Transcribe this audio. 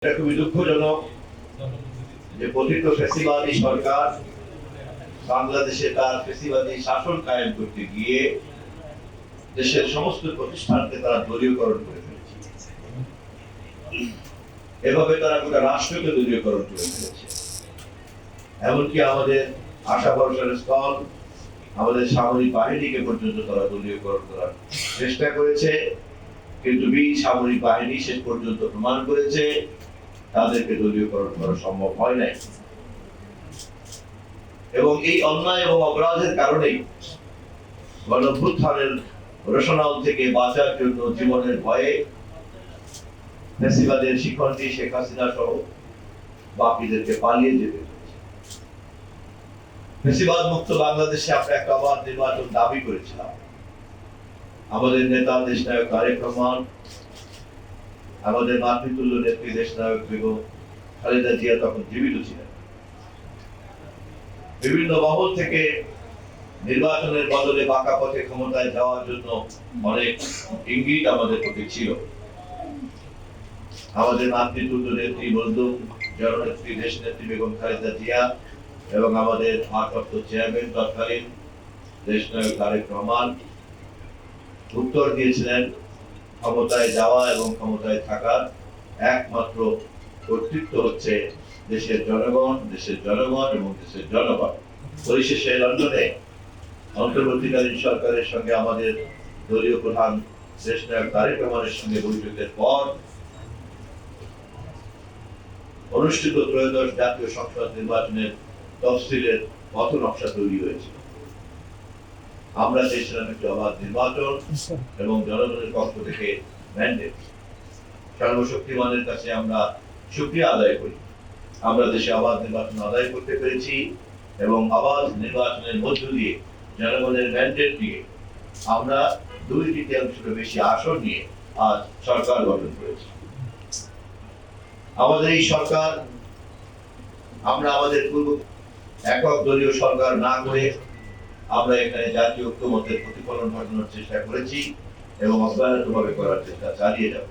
এটা খুবই দুঃখজনক যে পতিত ফ্যাসিবাদী সরকার বাংলাদেশে তার ফ্যাসিবাদী শাসন কায়েম করতে গিয়ে দেশের সমস্ত প্রতিষ্ঠানকে তারা দলীয়করণ করে ফেলেছে। এভাবে তারা গোটা রাষ্ট্রকে দলীয়করণ করে ফেলেছে। এমনকি আমাদের আশা ভরসার স্থল, আমাদের সামরিক বাহিনীকে পর্যন্ত তারা দলীয়করণ করার চেষ্টা করেছে, কিন্তু সামরিক বাহিনী শেষ পর্যন্ত প্রমাণ করেছে তাদেরকে দলীয়করণ করা সম্ভব হয় নাই। এবং এই অন্যায় এবং অপরাধের কারণেই গণঅভ্যুত্থানের রোশনাল থেকে বাঁচার জন্য জীবনের ভয়ে ফ্যাসিবাদের শিখণ্ডী শেখ হাসিনা সহ বাকিদেরকে পালিয়ে যেতে হয়েছে। ফ্যাসিবাদ মুক্ত বাংলাদেশে আমরা একটা অবাধ নির্বাচন দাবি করেছিলাম। আমাদের নেতা দেশনায়ক তারেক রহমান, আমাদের মাতৃতুল্য নেত্রী দেশনায়ক বেগম খালেদা জিয়া তখন জীবিত ছিলেন। বিভিন্ন মহল থেকে নির্বাচনের বদলে বাঁকা পথে ক্ষমতায় যাওয়ার জন্য অনেক ইঙ্গিত আমাদের প্রতি ছিল। আমাদের মাতৃতুল্য নেত্রী মজলুম জননেত্রী দেশনেত্রী বেগম খালেদা জিয়া এবং আমাদের ভারপ্রাপ্ত চেয়ারম্যান তৎকালীন দেশনায়ক তারেক রহমান উত্তর দিয়েছিলেন ক্ষমতায় যাওয়া এবং ক্ষমতায় থাকার একমাত্র কর্তৃত্ব হচ্ছে দেশের জনগণ এবং দেশের জনগণ। পরিশেষে লন্ডনে অন্তর্বর্তীকালীন সরকারের সঙ্গে আমাদের দলীয় প্রধান দেশনায়ক তারেক রহমানের সঙ্গে বৈঠকের পর অনুষ্ঠিত ত্রয়োদশ জাতীয় সংসদ নির্বাচনের তফসিলের পথ নকশা তৈরি হয়েছে। আমরা চেয়েছিলাম একটি অবাধ নির্বাচন এবং জনগণের পক্ষ থেকে ম্যান্ডেট। সর্বশক্তিমানের কাছে আমরা শুকরিয়া আদায় করি, আমরা দেশে অবাধ নির্বাচন আদায় করতে পেরেছি এবং অবাধ নির্বাচনের মধ্য দিয়ে জনগণের ম্যান্ডেট দিয়ে আমরা 2/3 বেশি আসন নিয়ে আজ সরকার গঠন করেছি। আমাদের এই সরকার, আমরা আমাদের পূর্ব একক দলীয় সরকার না করে আমরা এখানে জাতীয় ঐক্যমতের প্রতিফলন ঘটানোর চেষ্টা করেছি এবং অব্যাহতভাবে করার চেষ্টা চালিয়ে যাব।